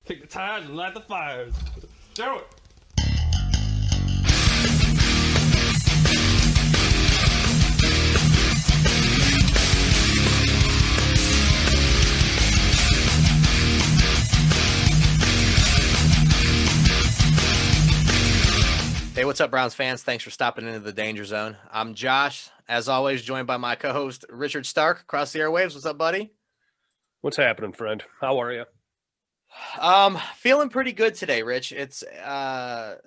Kick the tires and light the fires. Do it. Hey, what's up, Browns fans? Thanks for stopping into the Danger Zone. I'm Josh, as always, joined by my co-host, Richard Stark, across the airwaves. What's up, buddy? What's happening, friend? How are you? Feeling pretty good today, Rich. It's a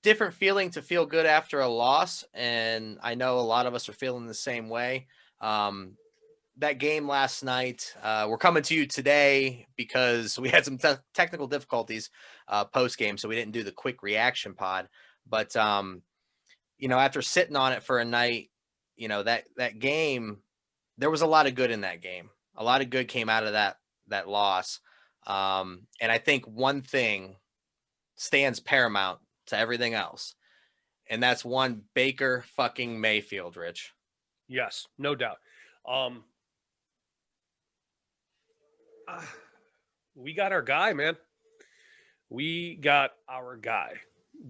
different feeling to feel good after a loss, and I know a lot of us are feeling the same way. That game last night, we're coming to you today because we had some technical difficulties post-game, so we didn't do the quick reaction pod. But, after sitting on it for a night, that game, there was a lot of good in that game. A lot of good came out of that loss. And I think one thing stands paramount to everything else, and that's one Baker fucking Mayfield, Rich. Yes, no doubt. We got our guy, man. We got our guy.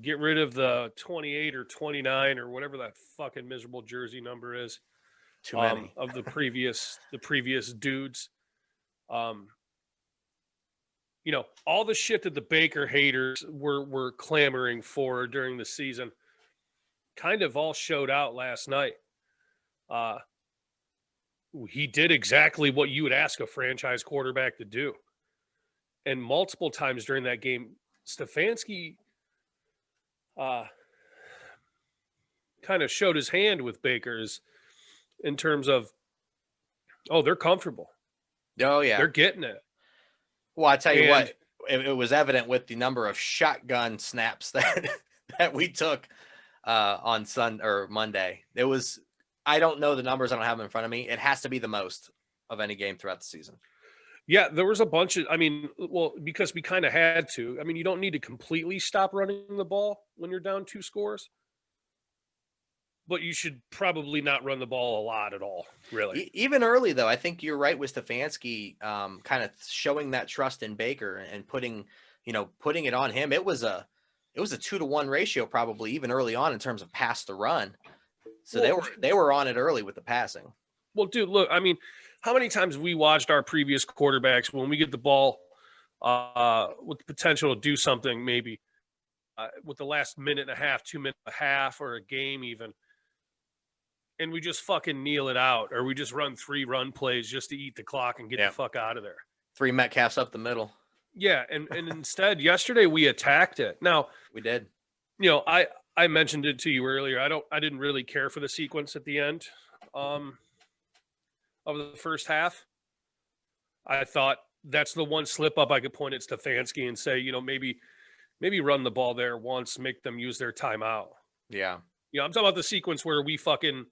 Get rid of the 28 or 29 or whatever that fucking miserable jersey number is. Too many of the previous dudes. All the shit that the Baker haters were clamoring for during the season kind of all showed out last night. He did exactly what you would ask a franchise quarterback to do. And multiple times during that game, Stefanski kind of showed his hand with Baker's in terms of, they're comfortable. Oh, yeah. They're getting it. Well, I tell you what, it was evident with the number of shotgun snaps that we took on Monday. It was, I don't know the numbers. I don't have them in front of me. It has to be the most of any game throughout the season. Yeah, there was a bunch of, because we kind of had to. You don't need to completely stop running the ball when you're down 2 scores. But you should probably not run the ball a lot at all, really. Even early, though, I think you're right with Stefanski kind of showing that trust in Baker and putting it on him. It was a 2-to-1 ratio probably even early on in terms of pass to run. So they were on it early with the passing. Well, dude, look, how many times we watched our previous quarterbacks when we get the ball with the potential to do something maybe with the last minute and a half, 2 minutes and a half, or a game even, and we just fucking kneel it out, or we just run 3 run plays just to eat the clock and get the fuck out of there. 3 Metcalfs up the middle. Yeah, and instead, yesterday we attacked it. Now we did. I mentioned it to you earlier. I didn't really care for the sequence at the end of the first half. I thought that's the one slip up I could point at Stefanski and say, maybe run the ball there once, make them use their timeout. Yeah. I'm talking about the sequence where we fucking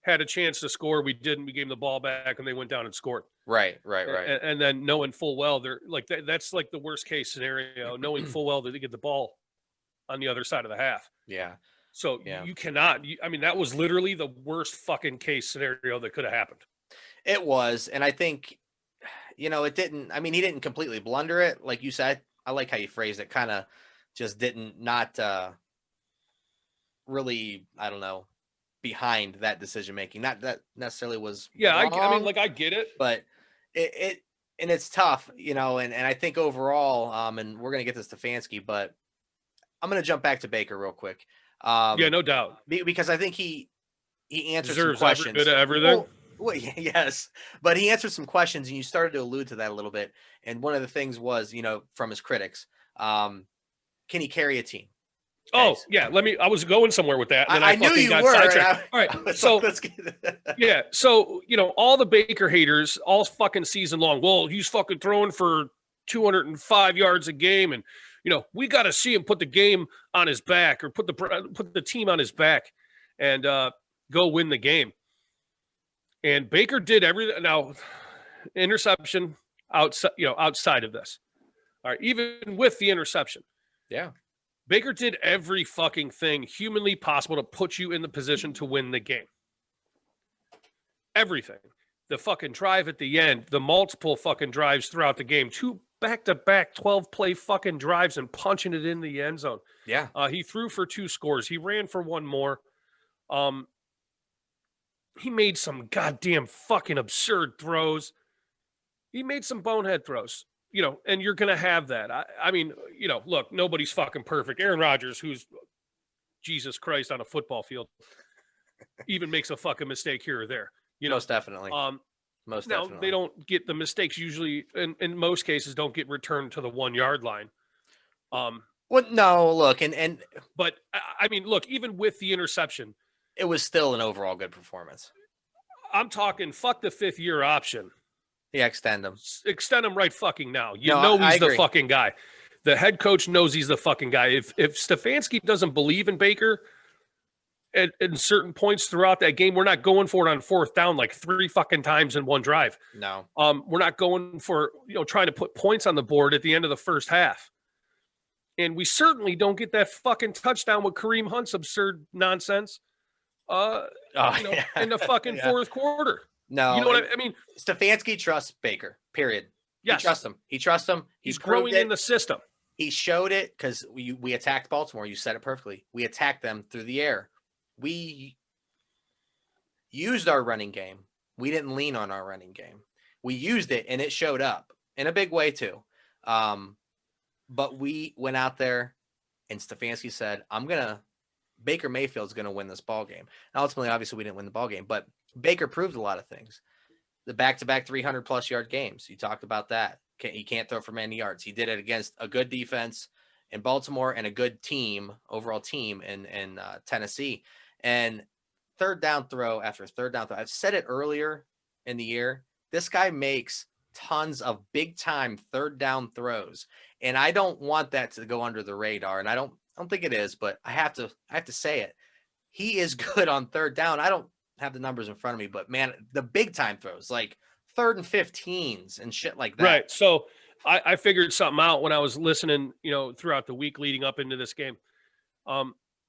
had a chance to score. We didn't. We gave them the ball back and they went down and scored. Right. And then knowing full well, they're like, that's like the worst case scenario, knowing full well that they get the ball on the other side of the half. Yeah. So you cannot, that was literally the worst fucking case scenario that could have happened. It was. And I think, it didn't, he didn't completely blunder it. Like you said, I like how you phrased it, kind of just not really, I don't know, behind that decision-making. Not that necessarily was wrong, I get it. But and it's tough, and I think overall, and we're going to get to Stefanski, but I'm going to jump back to Baker real quick. No doubt. Because I think he answered deserves some questions. Every bit of everything. Well, yes, but he answered some questions, and you started to allude to that a little bit. And one of the things was, from his critics, can he carry a team? Oh, yeah. I was going somewhere with that. And then I knew you were. All right. So, yeah. So, all the Baker haters all fucking season long, well, he's fucking throwing for 205 yards a game. And, we got to see him put the game on his back, or put the team on his back and go win the game. And Baker did everything. Now, interception outside of this. All right. Even with the interception. Yeah. Baker did every fucking thing humanly possible to put you in the position to win the game. Everything. The fucking drive at the end, the multiple fucking drives throughout the game to back-to-back 12-play fucking drives and punching it in the end zone. Yeah. He threw for 2 scores. He ran for 1 more. He made some goddamn fucking absurd throws. He made some bonehead throws, and you're going to have that. I mean, look, nobody's fucking perfect. Aaron Rodgers, who's Jesus Christ on a football field, even makes a fucking mistake here or there. Most definitely. Most now, definitely. they don't get the mistakes usually, in most cases, don't get returned to the 1-yard line. Well, no, look, but I mean, look, even with the interception, it was still an overall good performance. I'm talking fuck the 5th-year option. Yeah, extend him. Extend him right fucking now. He's the fucking guy. The head coach knows he's the fucking guy. If Stefanski doesn't believe in Baker at certain points throughout that game, we're not going for it on 4th down like 3 fucking times in one drive. No. We're not going for, trying to put points on the board at the end of the first half. And we certainly don't get that fucking touchdown with Kareem Hunt's absurd nonsense in the fucking fourth quarter. No. You know what I mean? Stefanski trusts Baker, period. Yes. He trusts him. He's growing in the system. He showed it because we attacked Baltimore. You said it perfectly. We attacked them through the air. We used our running game. We didn't lean on our running game. We used it, and it showed up in a big way too. But we went out there, and Stefanski said, Baker Mayfield's going to win this ball game. And ultimately, obviously, we didn't win the ball game, but Baker proved a lot of things. The back-to-back 300-plus yard games. You talked about that. He can't throw for many yards. He did it against a good defense in Baltimore and a good overall team in Tennessee. And third down throw after third down throw. I've said it earlier in the year. This guy makes tons of big-time third down throws. And I don't want that to go under the radar. And I don't think it is, but I have to say it. He is good on third down. I don't have the numbers in front of me, but man, the big time throws, like 3rd and 15s and shit like that. Right. So I figured something out when I was listening, throughout the week leading up into this game.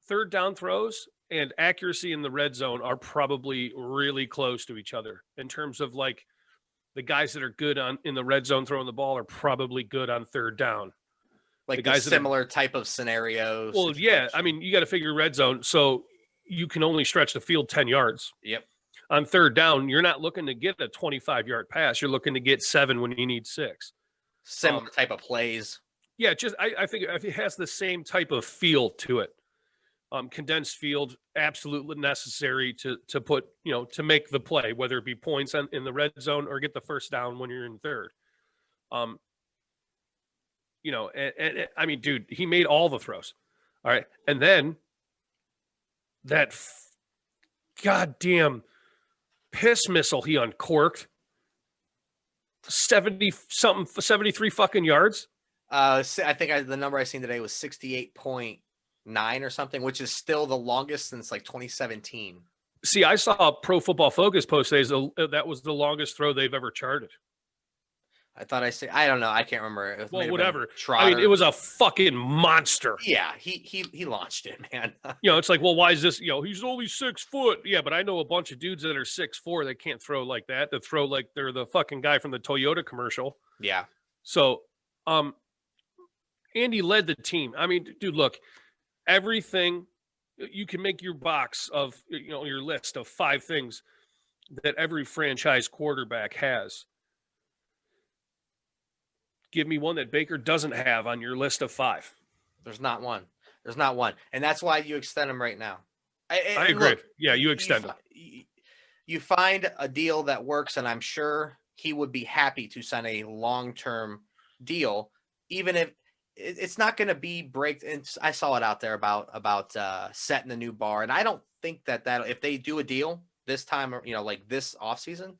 Third down throws and accuracy in the red zone are probably really close to each other in terms of like the guys that are good in the red zone throwing the ball are probably good on third down. Like the guys similar type of scenarios. Well, yeah. I mean, you got to figure red zone. So you can only stretch the field 10 yards. Yep. On third down, you're not looking to get a 25-yard pass. You're looking to get 7 when you need 6. Similar type of plays. Yeah, I think it has the same type of feel to it. Condensed field, absolutely necessary to put, to make the play, whether it be points in the red zone or get the first down when you're in third. And I mean, dude, he made all the throws. All right. And then that goddamn piss missile he uncorked, 73 fucking yards. I think the number I seen today was 68.9 or something, which is still the longest since like 2017. See, I saw a Pro Football Focus post today that was the longest throw they've ever charted. I thought I don't know. I can't remember. Well, whatever. I mean, it was a fucking monster. Yeah, he launched it, man. It's like, well, why is this? He's only 6 foot. Yeah, but I know a bunch of dudes that are 6'4" that can't throw like that. That throw like they're the fucking guy from the Toyota commercial. Yeah. So, Andy led the team. I mean, dude, look, everything you can make your box of your list of 5 things that every franchise quarterback has. Give me one that Baker doesn't have on your list of 5. There's not one. And that's why you extend him right now. I agree. Look, yeah, you extend him. You find a deal that works, and I'm sure he would be happy to sign a long-term deal, even if it's not going to be I saw it out there about setting a new bar, and I don't think that if they do a deal this time, like this offseason,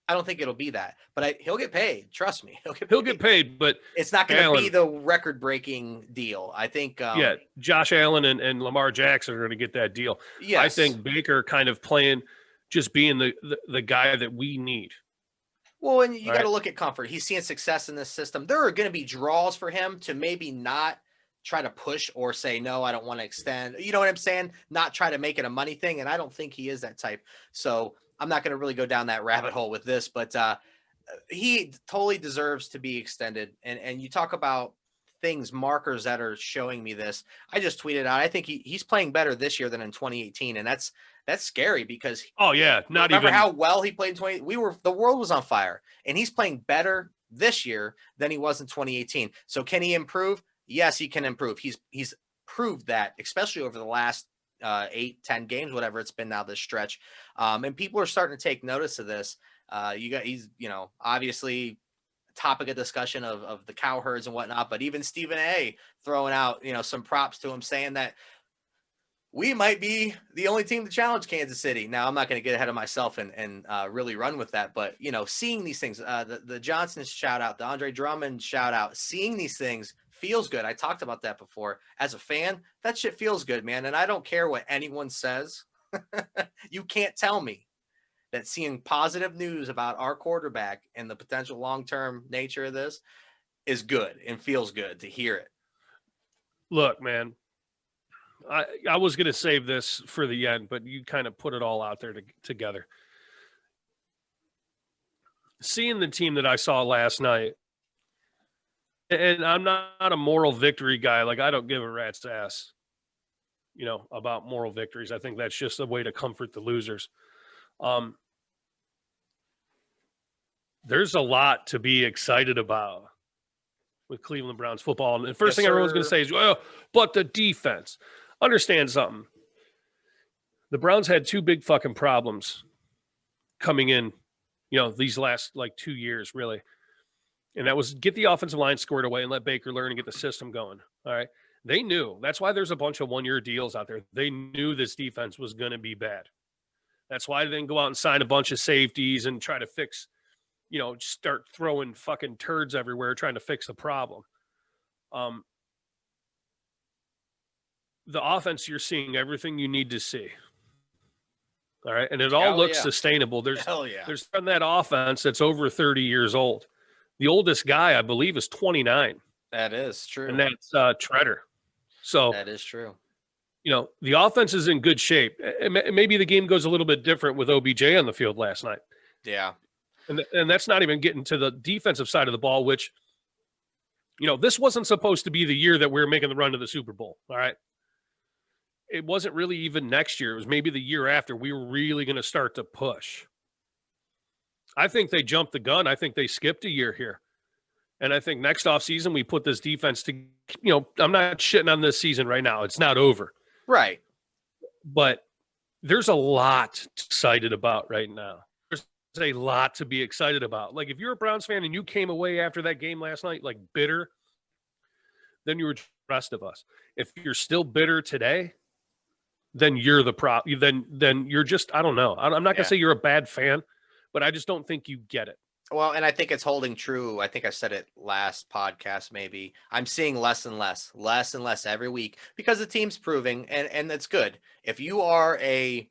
I don't think it'll be that, but he'll get paid. Trust me, he'll get paid. But it's not going to be the record-breaking deal. I think. Josh Allen and Lamar Jackson are going to get that deal. Yes. I think Baker kind of just being the guy that we need. Well, and you got to look at comfort. He's seeing success in this system. There are going to be draws for him to maybe not try to push or say, no, I don't want to extend. You know what I'm saying? Not try to make it a money thing. And I don't think he is that type. So I'm not going to really go down that rabbit hole with this, but he totally deserves to be extended. And you talk about markers that are showing me this. I just tweeted out, I think he's playing better this year than in 2018. And that's scary because remember how well he played in 20. The world was on fire, and he's playing better this year than he was in 2018. So can he improve? Yes, he can improve. He's proved that, especially over the last 8-10 games, whatever it's been now, this stretch. And people are starting to take notice of this. He's obviously topic of discussion of the cow herds and whatnot, but even Stephen A throwing out, some props to him, saying that we might be the only team to challenge Kansas City. Now, I'm not going to get ahead of myself and really run with that, but seeing these things, the Johnson shout out, the Andre Drummond shout out, seeing these things feels good. I talked about that before. As a fan, that shit feels good, man. And I don't care what anyone says. You can't tell me that seeing positive news about our quarterback and the potential long-term nature of this is good and feels good to hear it. Look, man, I was going to save this for the end, but you kind of put it all out there together. Seeing the team that I saw last night, and I'm not a moral victory guy. Like, I don't give a rat's ass, about moral victories. I think that's just a way to comfort the losers. There's a lot to be excited about with Cleveland Browns football. And the first thing everyone's going to say is, well, but the defense. Understand something. The Browns had two big fucking problems coming in, these last 2 years, really. And that was get the offensive line squared away and let Baker learn and get the system going. All right. They knew. That's why there's a bunch of one-year deals out there. They knew this defense was going to be bad. That's why they didn't go out and sign a bunch of safeties and try to fix, start throwing fucking turds everywhere trying to fix the problem. The offense, you're seeing everything you need to see. All right. And it all looks sustainable. There's on that offense that's over 30 years old. The oldest guy, I believe, is 29. That is true. And that's Treader. So that is true. The offense is in good shape. Maybe the game goes a little bit different with OBJ on the field last night. Yeah. And that's not even getting to the defensive side of the ball, which, this wasn't supposed to be the year that we were making the run to the Super Bowl. All right. It wasn't really even next year. It was maybe the year after we were really going to start to push. I think they jumped the gun. I think they skipped a year here. And I think next offseason we put this defense to, I'm not shitting on this season right now. It's not over. Right. But there's a lot excited about right now. There's a lot to be excited about. Like, if you're a Browns fan and you came away after that game last night, bitter, then you were the rest of us. If you're still bitter today, then you're the problem. Then you're just, I don't know. I'm not going to say you're a bad fan, but I just don't think you get it. Well, and I think it's holding true. I think I said it last podcast, maybe. I'm seeing less and less every week because the team's proving, and that's good. If you are a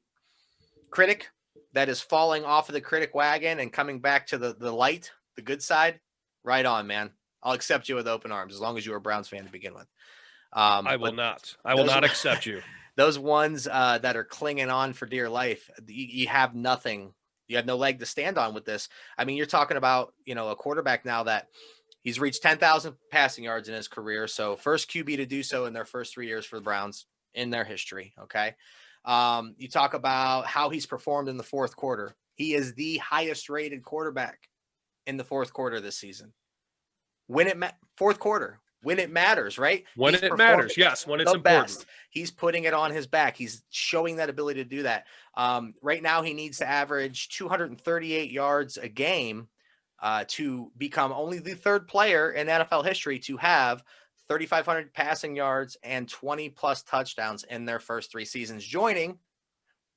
critic that is falling off of the critic wagon and coming back to the light, the good side, right on, man. I'll accept you with open arms as long as you're a Browns fan to begin with. I will not accept you. Those ones that are clinging on for dear life, you have nothing. You have no leg to stand on with this. I mean, you're talking about, a quarterback now that he's reached 10,000 passing yards in his career. So first QB to do so in their first 3 years for the Browns in their history. Okay. You talk about how he's performed in the fourth quarter. He is the highest rated quarterback in the fourth quarter this season. Fourth quarter, when it matters, right? When it matters. Yes. When it's important. Best. He's putting it on his back. He's showing that ability to do that. Right now, he needs to average 238 yards a game to become only the third player in NFL history to have 3,500 passing yards and 20 plus touchdowns in their first 3 seasons, joining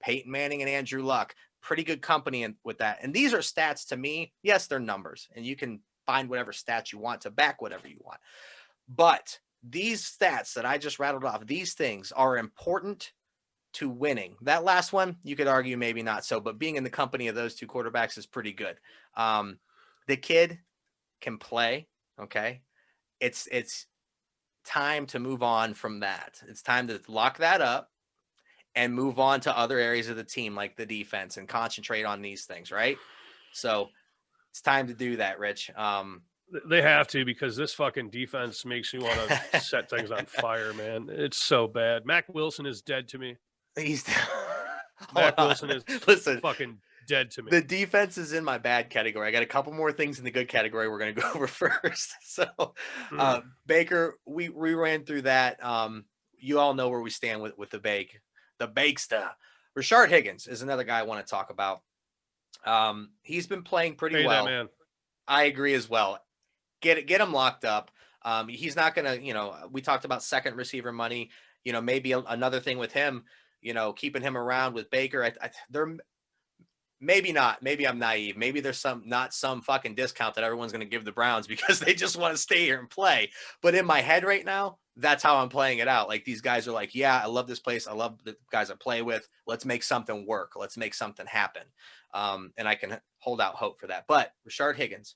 Peyton Manning and Andrew Luck. Pretty good company with that. And these are stats to me. Yes, they're numbers, and you can find whatever stats you want to back whatever you want. But these stats that I just rattled off, these things are important to winning. That last one, you could argue maybe not so, but being in the company of those two quarterbacks is pretty good. The kid can play. Okay. It's time to move on from that. It's time to lock that up and move on to other areas of the team, like the defense, and concentrate on these things. Right. So It's time to do that, Rich. They have to, because this fucking defense makes me want to set things on fire, man. It's so bad. Mac Wilson is dead to me. He's Mac Wilson is fucking dead to me. The defense is in my bad category. I got a couple more things in the good category we're going to go over first. So, Baker, we ran through that. You all know where we stand with the Bakesta. Rashard Higgins is another guy I want to talk about. He's been playing pretty well. That man. I agree as well. Get him locked up. He's not going to, we talked about second receiver money, maybe another thing with him, keeping him around with Baker. Maybe not. Maybe I'm naive. Maybe there's not some fucking discount that everyone's going to give the Browns because they just want to stay here and play. But in my head right now, that's how I'm playing it out. Like, these guys are like, yeah, I love this place. I love the guys I play with. Let's make something work. Let's make something happen. And I can hold out hope for that. But Rashard Higgins,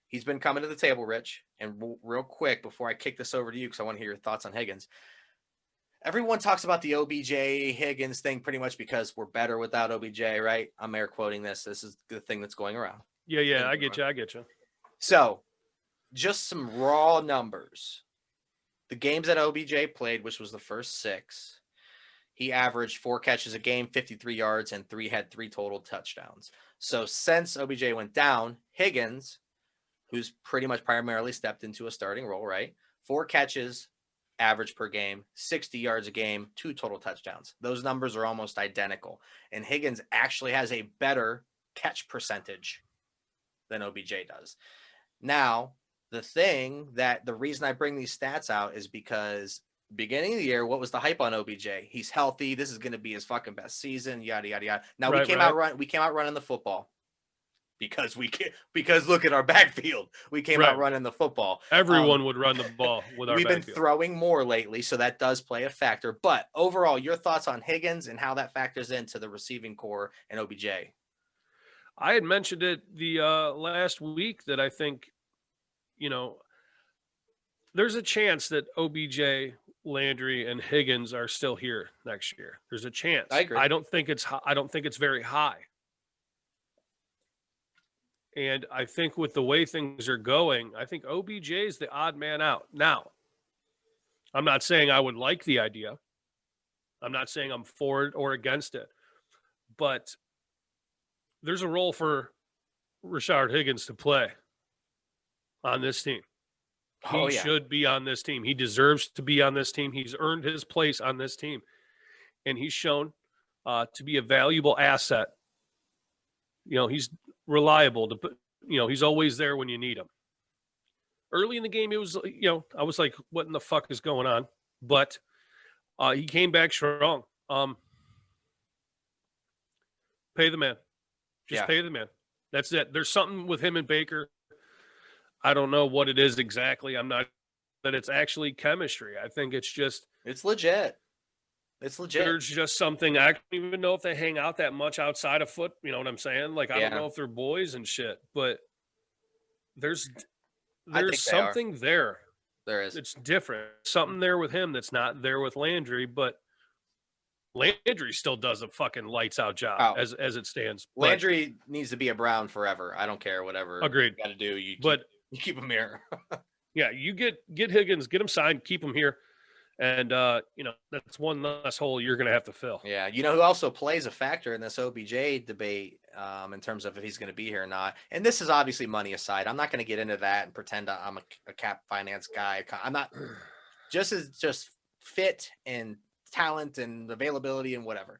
he's been coming to the table, Rich. And real quick, before I kick this over to you, because I want to hear your thoughts on Higgins. Everyone talks about the OBJ Higgins thing pretty much because we're better without OBJ, right? I'm air quoting this. This is the thing that's going around. Yeah, I get you. So, just some raw numbers. The games that OBJ played, which was the first 6, he averaged 4 catches a game, 53 yards, and had 3 total touchdowns. So, since OBJ went down, Higgins, who's pretty much primarily stepped into a starting role, right? 4 catches average per game, 60 yards a game, 2 total touchdowns. Those numbers are almost identical. And Higgins actually has a better catch percentage than OBJ does. Now, the reason I bring these stats out is because beginning of the year, what was the hype on OBJ? He's healthy. This is going to be his fucking best season, yada, yada, yada. Now, we came out running the football. Because look at our backfield. We came out running the football. Everyone would run the ball with our backfield. We've been throwing more lately, so that does play a factor. But overall, your thoughts on Higgins and how that factors into the receiving core and OBJ? I had mentioned it the last week that I think, there's a chance that OBJ, Landry, and Higgins are still here next year. There's a chance. I agree. I don't think it's very high. And I think with the way things are going, I think OBJ is the odd man out. Now, I'm not saying I would like the idea. I'm not saying I'm for it or against it. But there's a role for Rashard Higgins to play on this team. He should be on this team. He deserves to be on this team. He's earned his place on this team. And he's shown to be a valuable asset. He's reliable he's always there when you need him. Early in the game, it was, I was like, what in the fuck is going on? But he came back strong. Pay the man. Pay the man. That's it. There's something with him and Baker. I don't know what it is exactly. That it's actually chemistry. I think it's legit. It's legit. There's just something. I don't even know if they hang out that much outside of foot. You know what I'm saying? Like, I don't know if they're boys and shit, but there's something there. There is. It's different. Something there with him that's not there with Landry, but Landry still does a fucking lights out job as it stands. Landry needs to be a Brown forever. I don't care whatever. Agreed. You got to do. You keep him here. Yeah, you get Higgins, get him signed, keep him here. And, that's one less hole you're going to have to fill. Yeah. You know who also plays a factor in this OBJ debate in terms of if he's going to be here or not? And this is obviously money aside. I'm not going to get into that and pretend I'm a cap finance guy. I'm not just fit and talent and availability and whatever.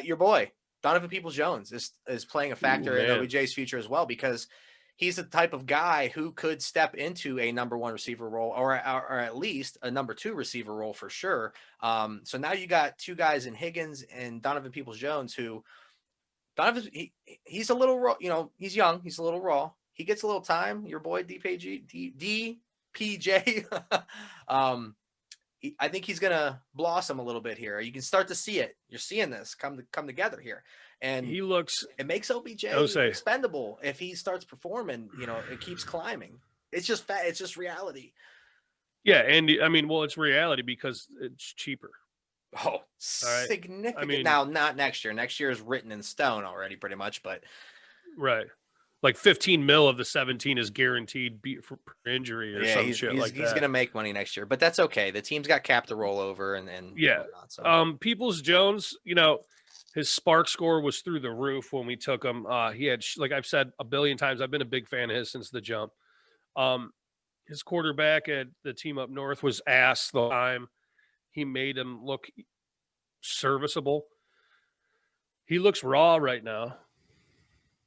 Your boy, Donovan Peoples-Jones is playing a factor in OBJ's future as well, because he's the type of guy who could step into a number 1 receiver role or at least a number 2 receiver role for sure. So now you got 2 guys in Higgins and Donovan Peoples-Jones he's a little raw, he's young. He's a little raw. He gets a little time. Your boy DPJ. I think he's going to blossom a little bit here. You can start to see it. You're seeing this come together here. And it makes OBJ expendable if he starts performing, it keeps climbing. It's just reality. Yeah. And it's reality because it's cheaper. Oh, significant. Now, not next year. Next year is written in stone already pretty much, but. Right. like 15 mil of the 17 is guaranteed for injury or some shit like that. He's going to make money next year, but that's okay. The team's got cap to roll over and yeah. Whatnot, so. Peoples-Jones, his spark score was through the roof when we took him. He had, like I've said a billion times, I've been a big fan of his since the jump. His quarterback at the team up north was ass the time. He made him look serviceable. He looks raw right now.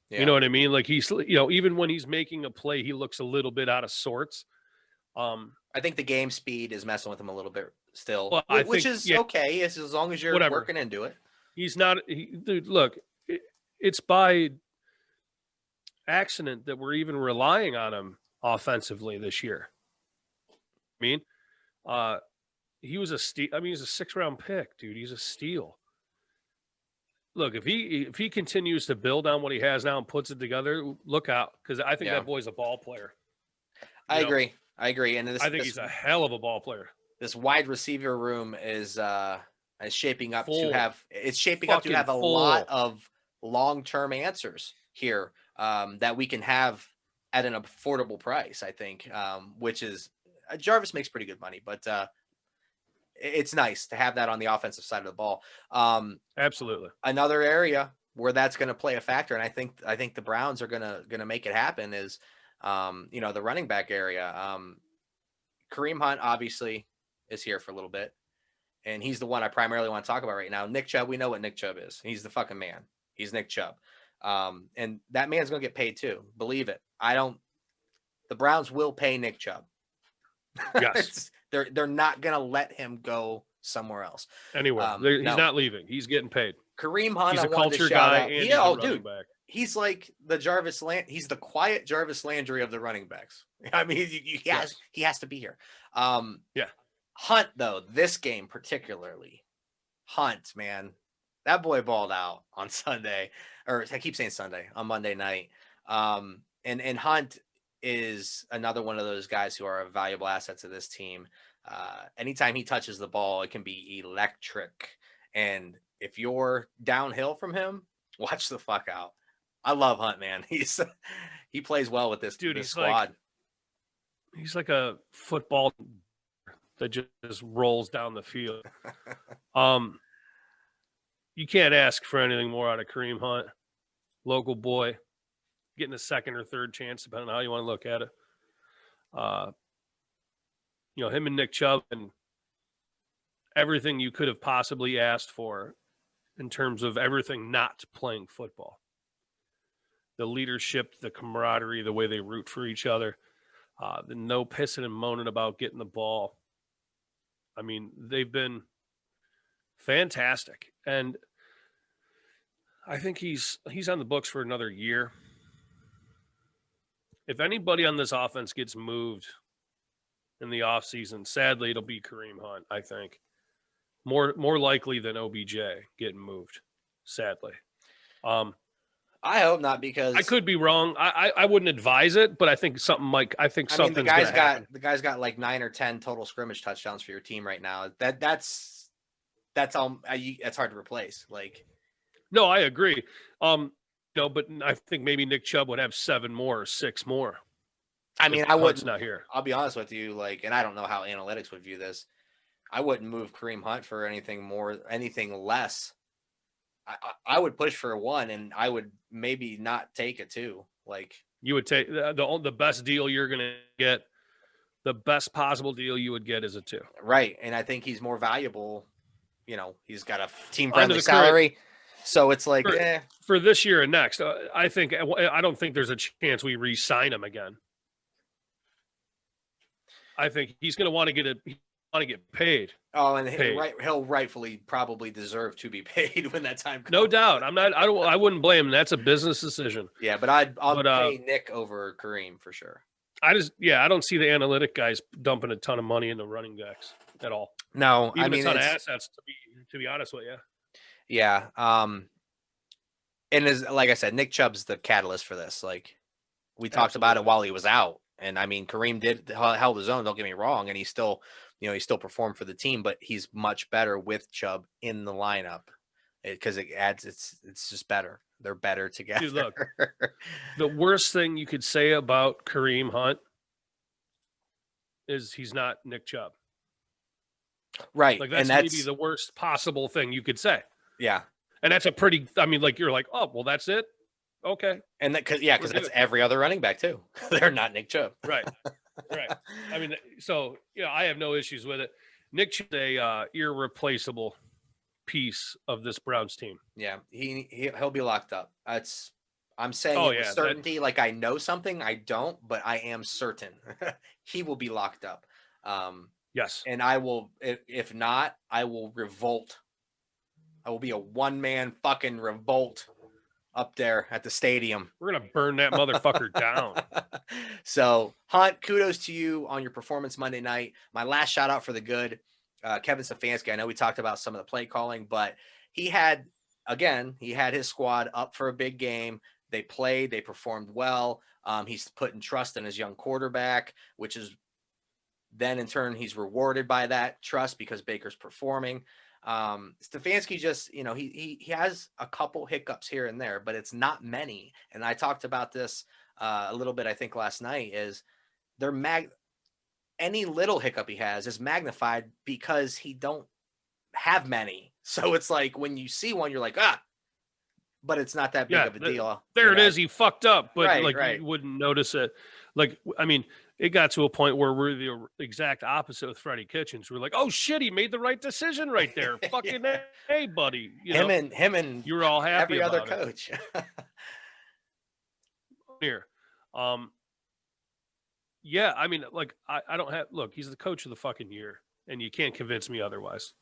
Yeah. You know what I mean? Like he's, even when he's making a play, he looks a little bit out of sorts. I think the game speed is messing with him a little bit still, well, which is okay as long as you're working into it. He's not, dude, look, it's by accident that we're even relying on him offensively this year. I mean, he was a steal. I mean, he's a 6th-round pick, dude. He's a steal. Look, if he continues to build on what he has now and puts it together, look out, because I think that boy's a ball player. I agree. And I think he's a hell of a ball player. This wide receiver room is shaping up to have a lot of long-term answers here that we can have at an affordable price, I think, which is Jarvis makes pretty good money, but it's nice to have that on the offensive side of the ball. Absolutely. Another area where that's going to play a factor, and I think the Browns are going to make it happen is, the running back area. Kareem Hunt obviously is here for a little bit, and he's the one I primarily want to talk about right now. Nick Chubb, we know what Nick Chubb is. He's the fucking man. He's Nick Chubb. And that man's going to get paid too. Believe it. The Browns will pay Nick Chubb. Yes. They're not going to let him go somewhere else. Anywhere. He's not leaving. He's getting paid. Kareem Hunt, he's a culture guy. And he's a running back. He's like the he's the quiet Jarvis Landry of the running backs. I mean, he has to be here. Yeah. Hunt, though, this game particularly, Hunt, man, that boy balled out on Sunday, or I keep saying Sunday, on Monday night. And Hunt is another one of those guys who are a valuable asset to this team. Anytime he touches the ball, it can be electric. And if you're downhill from him, watch the fuck out. I love Hunt, man. He plays well with this squad. He's like a football that just rolls down the field. You can't ask for anything more out of Kareem Hunt. Local boy, getting a second or third chance, depending on how you want to look at it. Him and Nick Chubb and everything you could have possibly asked for in terms of everything not playing football. The leadership, the camaraderie, the way they root for each other, the no pissing and moaning about getting the ball. I mean, they've been fantastic. And I think he's on the books for another year. If anybody on this offense gets moved in the offseason, sadly, it'll be Kareem Hunt, I think. More likely than OBJ getting moved, sadly. I hope not, because I could be wrong. I wouldn't advise it, but I think something like the guy's got like 9 or 10 total scrimmage touchdowns for your team right now. That's all. That's hard to replace. Like, no, I agree. But I think maybe Nick Chubb would have 7 more or 6 more. I mean, I wouldn't. Not here. I'll be honest with you, and I don't know how analytics would view this. I wouldn't move Kareem Hunt for anything less. I would push for a 1, and I would maybe not take a 2. Like, you would take the best deal you're going to get. The best possible deal you would get is a 2. Right, and I think he's more valuable. He's got a team-friendly salary, so it's like for this year and next. I don't think there's a chance we re-sign him again. I think he's going to want to get paid. Oh, and he'll rightfully probably deserve to be paid when that time comes. No doubt. I wouldn't blame him. That's a business decision. Yeah, but I'll pay Nick over Kareem for sure. I don't see the analytic guys dumping a ton of money into running backs at all. No, even a ton of assets to be honest with you. Yeah. And like I said, Nick Chubb's the catalyst for this. Like, we talked about it while he was out. And I mean, Kareem held his own, don't get me wrong, and he still performed for the team, but he's much better with Chubb in the lineup because it's just better. They're better together. Dude, look, the worst thing you could say about Kareem Hunt is he's not Nick Chubb. Right. Like that's maybe the worst possible thing you could say. Yeah. And that's a pretty, I mean, like you're like, oh, well, that's it. Okay. And that, because that's every other running back too. They're not Nick Chubb. Right. Right. I mean, so, I have no issues with it. Nick Chubb's a irreplaceable piece of this Browns team. Yeah. He'll be locked up. I'm saying with certainty, like I know something, I don't, but I am certain he will be locked up. Yes. And I will, if not, I will revolt. I will be a one-man fucking revolt up there at the stadium. We're going to burn that motherfucker down. So, Hunt, kudos to you on your performance Monday night. My last shout out for the good, Kevin Stefanski. I know we talked about some of the play calling, but he had his squad up for a big game. They played, they performed well. He's putting trust in his young quarterback, which is then in turn, he's rewarded by that trust because Baker's performing. Stefanski just, he has a couple hiccups here and there, but it's not many. And I talked about this a little bit, I think last night, is any little hiccup he has is magnified because he don't have many. So it's like when you see one, you're like, but it's not that big of a deal. There it is. He fucked up, but right. You wouldn't notice it. Like, I mean, it got to a point where we're the exact opposite with Freddie Kitchens. We're like, oh shit, he made the right decision right there. Fucking hey, buddy. Him and you were all happy every about other coach. Here. Yeah, I mean, like, I don't have, look, he's the coach of the fucking year, and you can't convince me otherwise.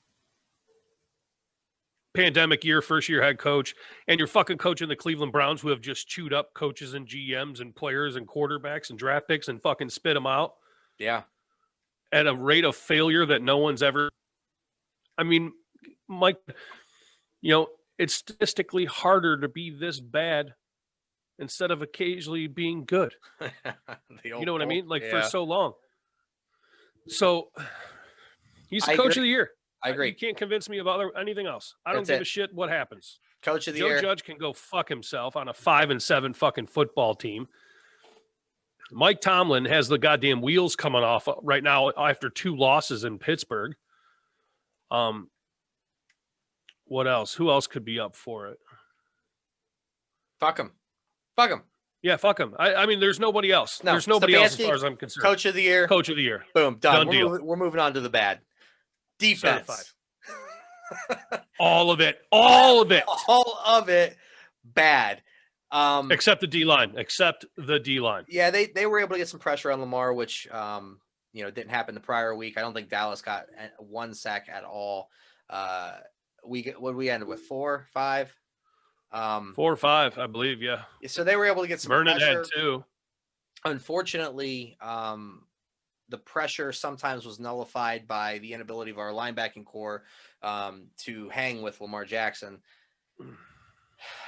Pandemic year, first year head coach, and you're fucking coaching the Cleveland Browns, who have just chewed up coaches and GMs and players and quarterbacks and draft picks and fucking spit them out. Yeah. At a rate of failure that no one's ever. I mean, Mike, it's statistically harder to be this bad instead of occasionally being good. You know what I mean? Like for so long. So he's the coach of the year. I agree. You can't convince me about anything else. I don't give a shit what happens. Coach of the year. Joe Judge can go fuck himself on a 5-7 fucking football team. Mike Tomlin has the goddamn wheels coming off right now after 2 losses in Pittsburgh. What else? Who else could be up for it? Fuck him. Yeah, fuck him. I mean, there's nobody else. No, there's nobody else as far as I'm concerned. Coach of the year. Coach of the year. Boom. Done. We're moving on to the bad. Defense. All of it. All of it bad. Except the D-line. Yeah, they were able to get some pressure on Lamar, which didn't happen the prior week. I don't think Dallas got 1 sack at all. We ended with 4, 5. 4 or 5, I believe. Yeah. So they were able to get some Vernon pressure. had 2. Unfortunately, the pressure sometimes was nullified by the inability of our linebacking core to hang with Lamar Jackson.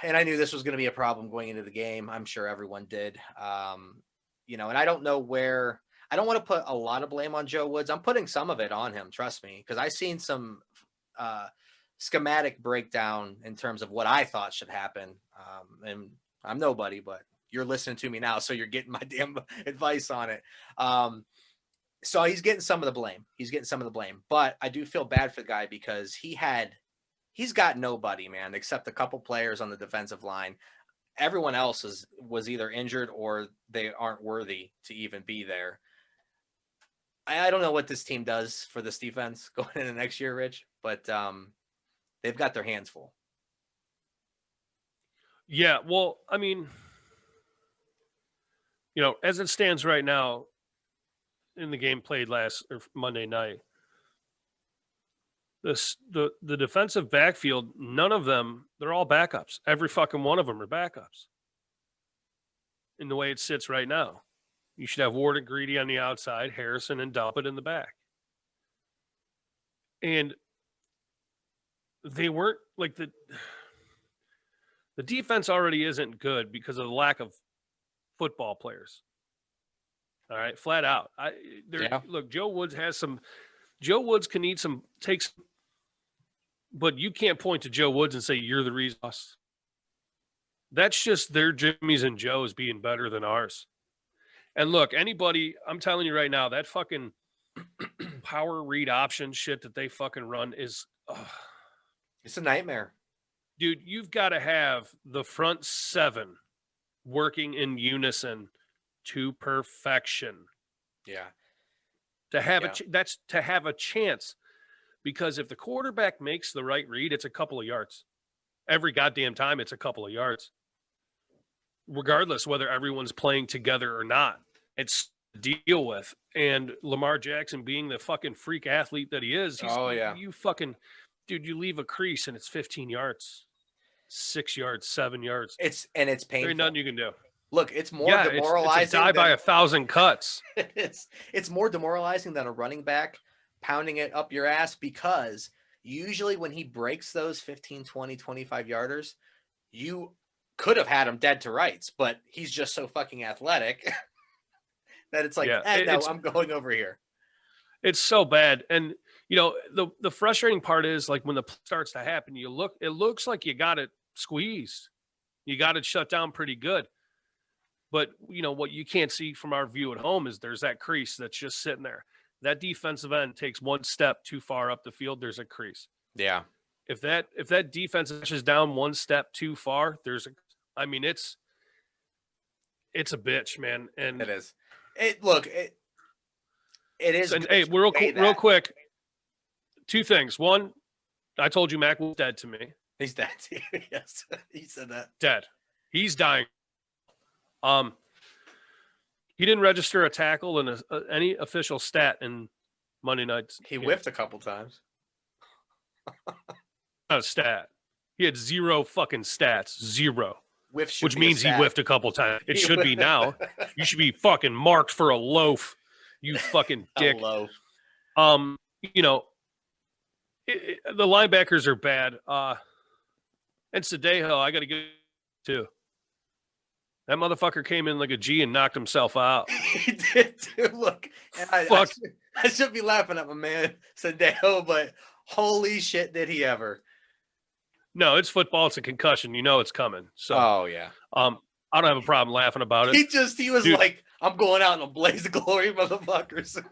And I knew this was going to be a problem going into the game. I'm sure everyone did. And I don't know where – I don't want to put a lot of blame on Joe Woods. I'm putting some of it on him, trust me, because I've seen some schematic breakdown in terms of what I thought should happen. And I'm nobody, but you're listening to me now, so you're getting my damn advice on it. So he's getting some of the blame. But I do feel bad for the guy because he's got nobody, man, except a couple players on the defensive line. Everyone else was either injured or they aren't worthy to even be there. I don't know what this team does for this defense going into next year, Rich, but they've got their hands full. Yeah, well, I mean, as it stands right now, in the game played Monday night, the defensive backfield, none of them, they're all backups. Every fucking one of them are backups. In the way it sits right now, you should have Ward and Greedy on the outside, Harrison and Dumpett in the back. And they weren't like the defense already isn't good because of the lack of football players. All right, flat out. Look, Joe Woods can need some takes, but you can't point to Joe Woods and say you're the reason. That's just their Jimmys and Joes being better than ours. And look, anybody, I'm telling you right now, that fucking power read option shit that they fucking run is, It's a nightmare. dude, you've got to have the front seven working in unison to perfection Yeah. to have Yeah. that's to have a chance. Because if the quarterback makes the right read, it's a couple of yards. Every goddamn time, it's a couple of yards. Regardless whether everyone's playing together or not. It's to deal with. And Lamar Jackson being the fucking freak athlete that he is, you fucking, dude, you leave a crease and it's 15 yards, 6 yards, 7 yards. It's painful. There ain't nothing you can do. Look, it's more demoralizing. It's a die by 1,000 cuts. It's more demoralizing than a running back pounding it up your ass, because usually when he breaks those 15, 20, 25 yarders, you could have had him dead to rights, but he's just so fucking athletic that it's like, I'm going over here. It's so bad. And, you know, the frustrating part is, like, when the play starts to happen, it looks like you got it squeezed. You got it shut down pretty good. But, you know, what you can't see from our view at home is there's that crease that's just sitting there. That defensive end takes one step too far up the field, there's a crease. Yeah. If that defense is down one step too far, it's a bitch, man. And it is. It is. And hey, real quick, two things. One, I told you Mac was dead to me. He's dead to you. Yes, he said that. Dead. He's dying. He didn't register a tackle in any official stat in Monday night's He game. whiffed a couple times. Not a stat. He had zero fucking stats. Zero. Which means he whiffed a couple times. It should be now. You should be fucking marked for a loaf. You fucking dick. Loaf. You know, the linebackers are bad. And Sadejo, I got to give too. That motherfucker came in like a G and knocked himself out. He did too. Look, and I should be laughing at my man Sadejo, but holy shit, did he ever? No, it's football. It's a concussion. You know it's coming. So, yeah. I don't have a problem laughing about it. He was Dude, like, I'm going out in a blaze of glory, motherfuckers.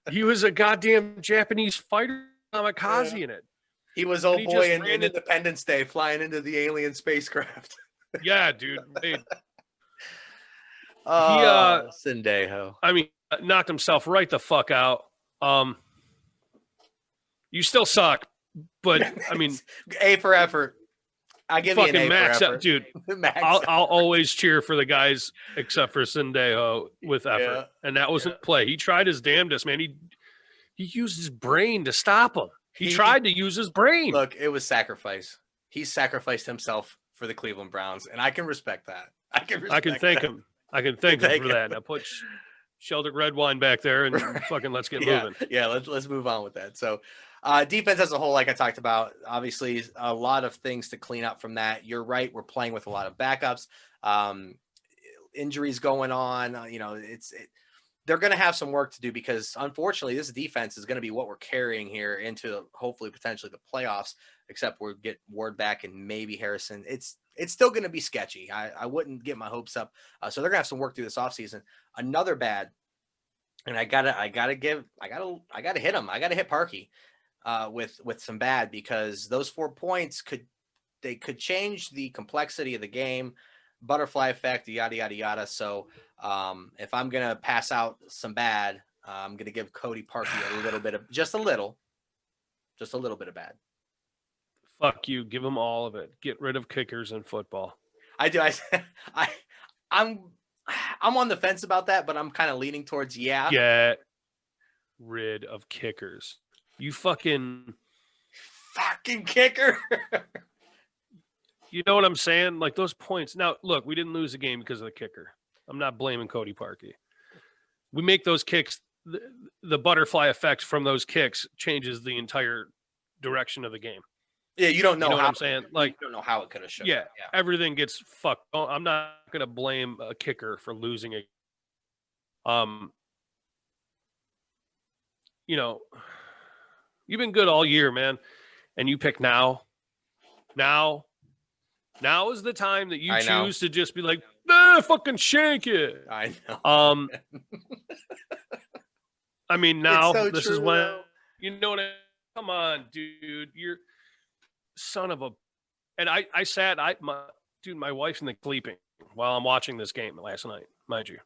He was a goddamn Japanese fighter, kamikaze in it. He was old boy in Independence Day flying into the alien spacecraft. Yeah, dude. Hey. Sendejo. I mean, knocked himself right the fuck out. You still suck, but I mean, A for effort. I give you an A max for effort. Dude. I'll always cheer for the guys except for Sendejo with effort, and that wasn't play. He tried his damnedest, man. He used his brain to stop him. He tried to use his brain. Look, it was sacrifice. He sacrificed himself for the Cleveland Browns, and I can respect that. I can thank him. I can thank him for that. Now put Sheldrick Redwine back there and fucking let's get moving. Yeah, let's move on with that. So defense as a whole, like I talked about, obviously a lot of things to clean up from that. You're right. We're playing with a lot of backups, injuries going on. You know, they're going to have some work to do because unfortunately this defense is going to be what we're carrying here into hopefully potentially the playoffs, except we'll get Ward back and maybe Harrison. It's still going to be sketchy. I wouldn't get my hopes up. So they're gonna have some work through this offseason. Another bad, and I gotta hit him. I gotta hit Parkey with some bad, because those 4 points could change the complexity of the game, butterfly effect, yada yada yada. So if I'm gonna pass out some bad, I'm gonna give Cody Parkey a little bit of just a little bit of bad. Fuck you. Give them all of it. Get rid of kickers in football. I do. I'm on the fence about that, but I'm kind of leaning towards Get rid of kickers. You fucking kicker. You know what I'm saying? Like those points. Now, look, we didn't lose the game because of the kicker. I'm not blaming Cody Parkey. We make those kicks. The butterfly effect from those kicks changes the entire direction of the game. Yeah, you don't know, what I'm saying. Like, you don't know how it could have shown. Yeah, everything gets fucked. I'm not going to blame a kicker for losing it. You know, you've been good all year, man, and you pick now. Now is the time that you I know. choose to just be like, fucking shank it. I know. I mean, now so this true, is when though. you know what? Come on, dude, you're son of a. And I sat, my wife's in the sleeping while I'm watching this game last night, mind you.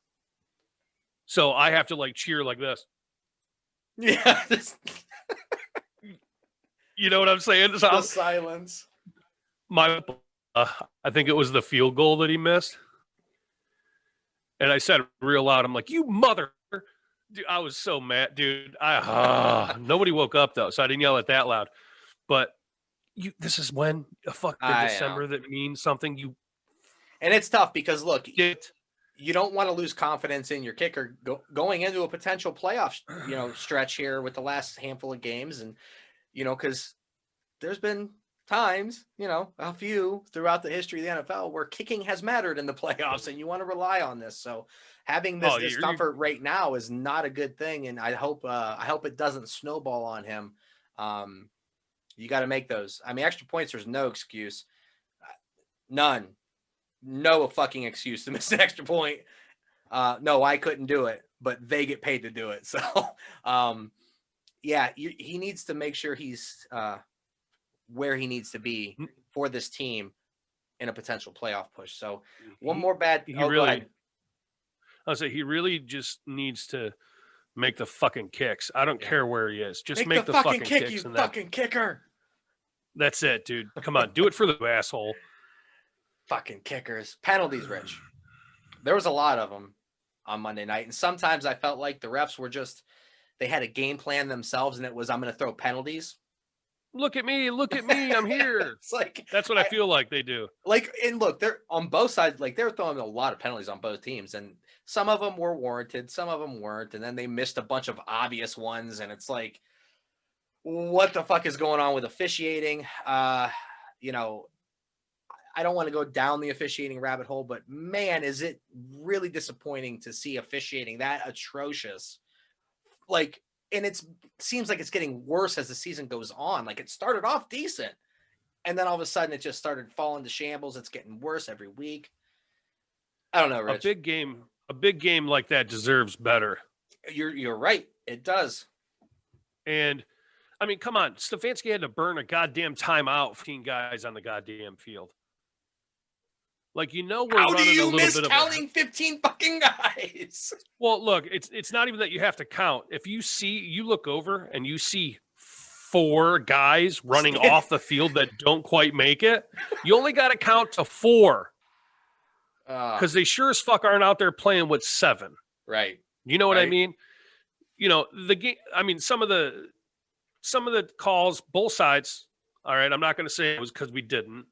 So I have to like cheer like this. Yeah. You know what I'm saying? So The silence. I think it was the field goal that he missed. And I said real loud, I'm like, you mother. Dude, I was so mad, dude. Nobody woke up, though, so I didn't yell it that loud. But this is when a fucking December that means something. And it's tough because, look, get. You don't want to lose confidence in your kicker going into a potential playoff, stretch here with the last handful of games. And, because there's been times, a few throughout the history of the NFL where kicking has mattered in the playoffs, and you want to rely on this. So having this discomfort right now is not a good thing. And I hope it doesn't snowball on him. You got to make those. I mean, extra points, there's no excuse. None. No fucking excuse to miss an extra point. No, I couldn't do it, but they get paid to do it. So, he needs to make sure he's where he needs to be for this team in a potential playoff push. So, one more bad. Go ahead. I'll say he really just needs to make the fucking kicks. I don't care where he is. Just make the fucking kick, kicks. You fucking kicker. That's it, dude. Come on, do it for the asshole. Fucking kickers. Penalties, Rich. There was a lot of them on Monday night. And sometimes I felt like the refs were they had a game plan themselves, and it was, I'm going to throw penalties. Look at me, I'm here. It's like, that's what I feel like they do. Like, and look, they're on both sides, like they're throwing a lot of penalties on both teams, and some of them were warranted, some of them weren't, and then they missed a bunch of obvious ones, and it's like, what the fuck is going on with officiating? I don't want to go down the officiating rabbit hole, but man, is it really disappointing to see officiating that atrocious. Like, and it seems like it's getting worse as the season goes on. Like, it started off decent, and then all of a sudden it just started falling to shambles. It's getting worse every week. I don't know, Rich. A big game like that deserves better. You're right. It does. And I mean, come on, Stefanski had to burn a goddamn timeout, 15 guys on the goddamn field. Like, we're how running do you a little miss bit counting 15 fucking guys? Well, look, it's not even that you have to count. If you look over and you see 4 guys running off the field that don't quite make it, you only got to count to 4 because they sure as fuck aren't out there playing with 7. Right. You know what I mean? The game. I mean, some of the calls, both sides. All right, I'm not going to say it was because we didn't.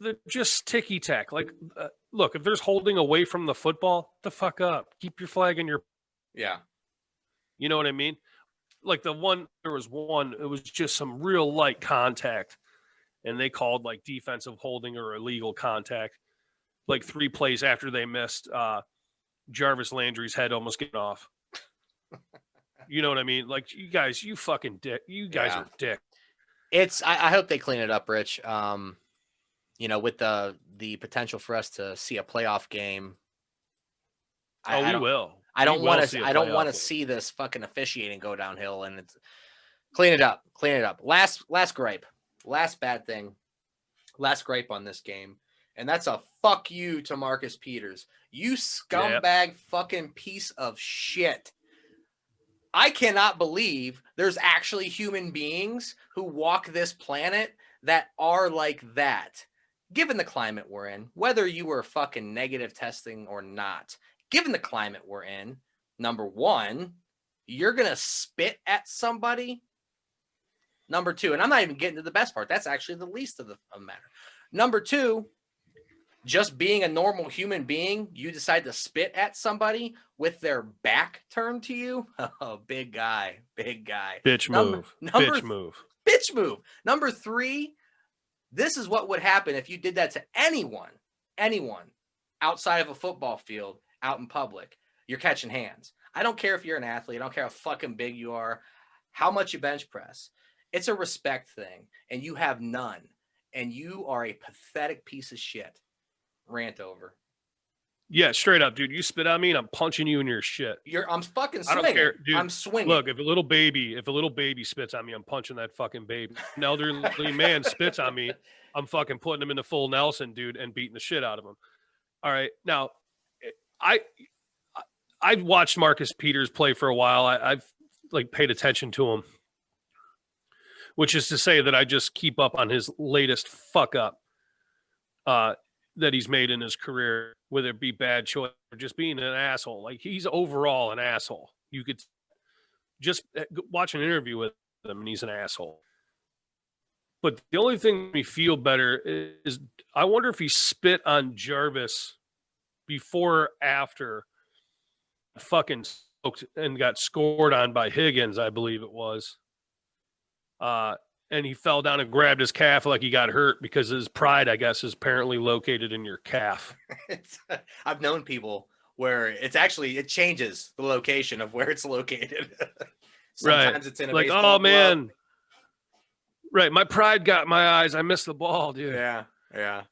They're just ticky-tack. Like, look, if there's holding away from the football, the fuck up. Keep your flag in your... Yeah. You know what I mean? Like, there was one, it was just some real light contact, and they called, like, defensive holding or illegal contact, like 3 plays after they missed Jarvis Landry's head almost getting off. You know what I mean? Like, you guys, you fucking dick. You guys are dick. I hope they clean it up, Rich. With the potential for us to see a playoff game. We will. I don't want to see this fucking officiating go downhill, and it's clean it up. Last gripe. Last bad thing. Last gripe on this game. And that's a fuck you to Marcus Peters. You scumbag fucking piece of shit. I cannot believe there's actually human beings who walk this planet that are like that. Given the climate we're in, whether you were fucking negative testing or not, given the climate we're in, number 1, you're going to spit at somebody. Number 2, and I'm not even getting to the best part. That's actually the least of the matter. Number 2, just being a normal human being, you decide to spit at somebody with their back turned to you. Oh, big guy. Bitch move. Bitch move. Number 3, this is what would happen if you did that to anyone outside of a football field, out in public. You're catching hands. I don't care if you're an athlete. I don't care how fucking big you are, how much you bench press. It's a respect thing, and you have none. and you are a pathetic piece of shit. Rant over. Yeah, straight up, dude. You spit on me and I'm punching you in your shit. I'm fucking I swinging. don't care, dude. I'm swinging. Look, if a little baby spits on me, I'm punching that fucking baby. An elderly man spits on me, I'm fucking putting him in the full Nelson, dude, and beating the shit out of him. All right. Now, I've watched Marcus Peters play for a while. I've like paid attention to him, which is to say that I just keep up on his latest fuck up that he's made in his career, whether it be bad choice or just being an asshole. Like, he's overall an asshole. You could just watch an interview with him and he's an asshole. But the only thing that made me feel better is I wonder if he spit on Jarvis before or after fucking smoked and got scored on by Higgins, I believe it was. And he fell down and grabbed his calf like he got hurt because his pride, I guess, is apparently located in your calf. I've known people where it changes the location of where it's located. Sometimes it's in a like, baseball glove. Man. Right. My pride got my eyes. I missed the ball, dude. Yeah.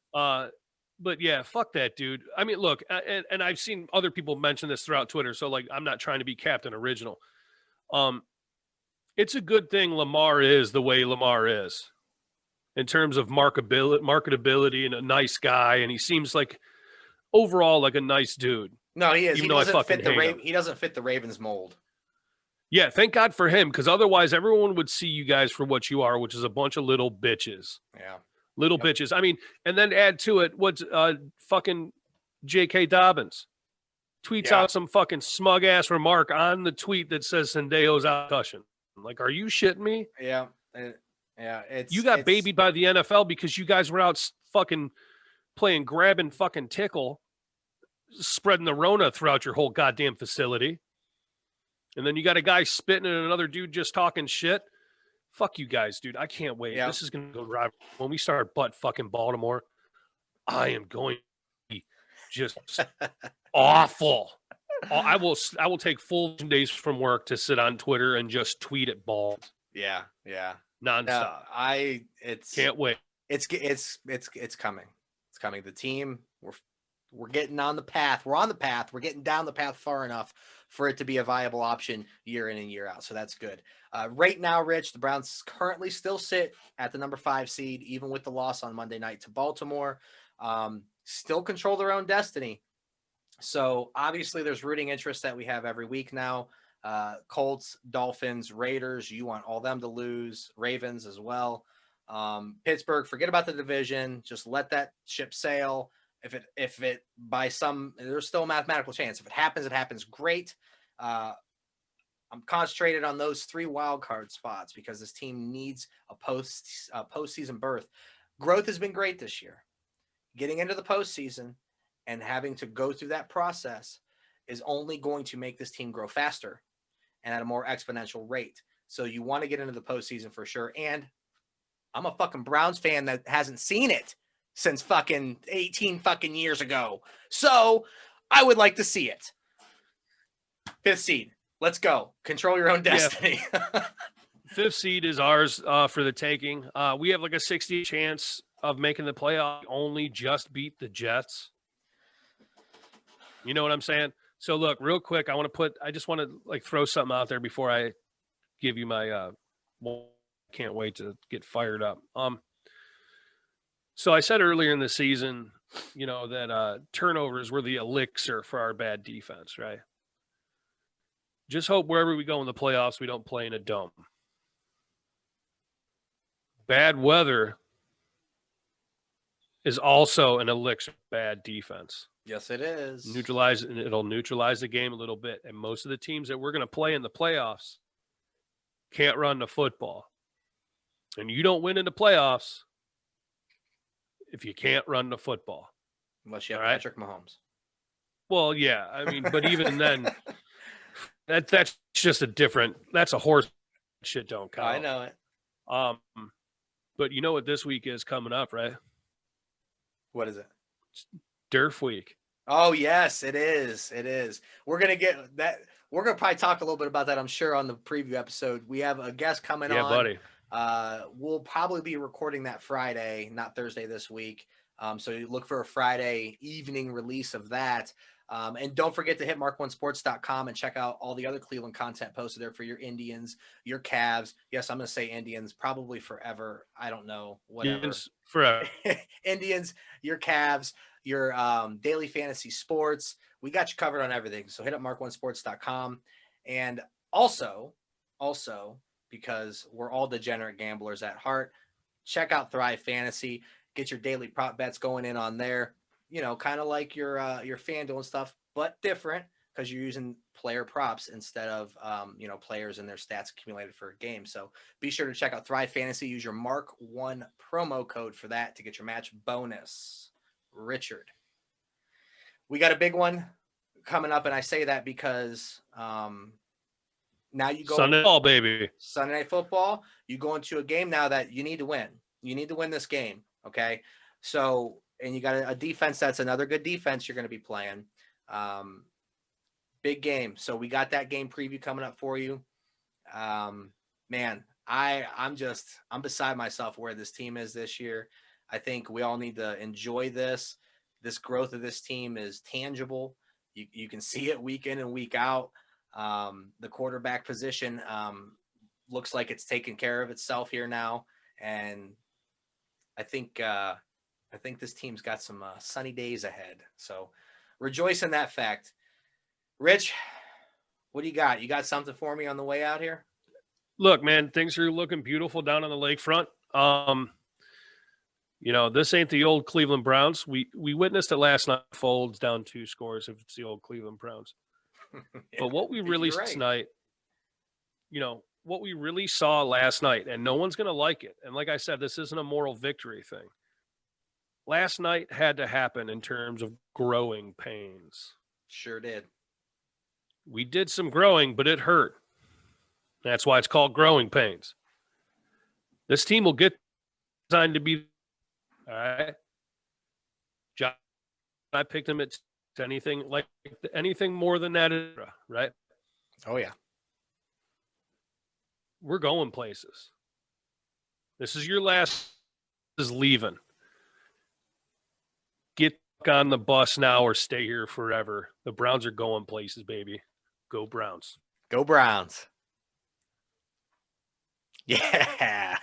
But yeah, fuck that, dude. I mean, look, and I've seen other people mention this throughout Twitter. So like, I'm not trying to be Captain Original. It's a good thing Lamar is the way Lamar is in terms of marketability and a nice guy. And he seems like overall like a nice dude. No, he is. He doesn't fit the Ravens mold. Yeah, thank God for him, because otherwise everyone would see you guys for what you are, which is a bunch of little bitches. Yeah. Little bitches. I mean, and then add to it what's fucking J.K. Dobbins tweets out some fucking smug ass remark on the tweet that says Sendejo's out concussion. Like, are you shitting me? Yeah. You got babied by the NFL because you guys were out fucking playing grab and fucking tickle, spreading the Rona throughout your whole goddamn facility. And then you got a guy spitting at another dude just talking shit. Fuck you guys, dude. I can't wait. This is going to go right. When we start butt fucking Baltimore, I am going to be just awful. I will take full days from work to sit on Twitter and just tweet at balls. Yeah. Nonstop. Can't wait. It's coming. It's coming. The team, we're getting on the path. We're on the path. We're getting down the path far enough for it to be a viable option year in and year out. So that's good. Right now, Rich, the Browns currently still sit at the number 5 seed, even with the loss on Monday night to Baltimore. Still control their own destiny. So obviously there's rooting interest that we have every week now. Colts, Dolphins, Raiders, you want all them to lose. Ravens as well. Pittsburgh, forget about the division. Just let that ship sail. If it by some, there's still a mathematical chance. If it happens, it happens. Great. I'm concentrated on those 3 wild card spots because this team needs a postseason berth. Growth has been great this year. Getting into the postseason and having to go through that process is only going to make this team grow faster and at a more exponential rate. So you want to get into the postseason for sure. And I'm a fucking Browns fan that hasn't seen it since fucking 18 fucking years ago. So I would like to see it. 5th seed. Let's go. Control your own destiny. Yeah. 5th seed is ours for the taking. We have like a 60 chance of making the playoff. Only just beat the Jets. You know what I'm saying? So look, real quick, I just want to like throw something out there before I give you my can't wait to get fired up. So I said earlier in the season, that turnovers were the elixir for our bad defense, right? Just hope wherever we go in the playoffs, we don't play in a dome. Bad weather is also an elixir for bad defense. Yes, it is. It'll neutralize the game a little bit. And most of the teams that we're going to play in the playoffs can't run the football. And you don't win in the playoffs if you can't run the football. Unless you have Patrick Mahomes. Well, yeah. I mean, but even then, that's just that's a horse shit don't count. I know it. But you know what this week is coming up, right? What is it? It's Durf Week. Oh, yes, it is. It is. We're going to get that. We're going to probably talk a little bit about that, I'm sure, on the preview episode. We have a guest coming on. Yeah, buddy. We'll probably be recording that Friday, not Thursday this week. So you look for a Friday evening release of that. And don't forget to hit mark1sports.com and check out all the other Cleveland content posted there for your Indians, your Cavs. Yes, I'm going to say Indians probably forever. I don't know, whatever. Indians forever. Indians, your Cavs, your daily fantasy sports. We got you covered on everything. So hit up mark1sports.com. And also, because we're all degenerate gamblers at heart, check out Thrive Fantasy. Get your daily prop bets going in on there. You know, kind of like your FanDuel and stuff, but different because you're using player props instead of players and their stats accumulated for a game. So be sure to check out Thrive Fantasy. Use your Mark1 promo code for that to get your match bonus. Richard, we got a big one coming up, and I say that because now you go Sunday ball, baby. Sunday Night Football. You go into a game now that you need to win. You need to win this game, okay? So, and you got a defense that's another good defense you're going to be playing. Big game. So we got that game preview coming up for you. Man, I'm beside myself where this team is this year. I think we all need to enjoy this. This growth of this team is tangible. You can see it week in and week out. The quarterback position looks like it's taken care of itself here now. And I think this team's got some sunny days ahead. So rejoice in that fact. Rich, what do you got? You got something for me on the way out here? Look, man, things are looking beautiful down on the lakefront. This ain't the old Cleveland Browns. We witnessed it last night. Folds down 2 scores if it's the old Cleveland Browns. Yeah, but what we really saw tonight, what we really saw last night, and no one's going to like it. And like I said, this isn't a moral victory thing. Last night had to happen in terms of growing pains. Sure did. We did some growing, but it hurt. That's why it's called growing pains. This team will get designed to be, all right? John, I picked him at anything more than that, right? Oh, yeah. We're going places. This is your last is leaving. Get on the bus now or stay here forever. The Browns are going places, baby. Go Browns. Go Browns. Yeah.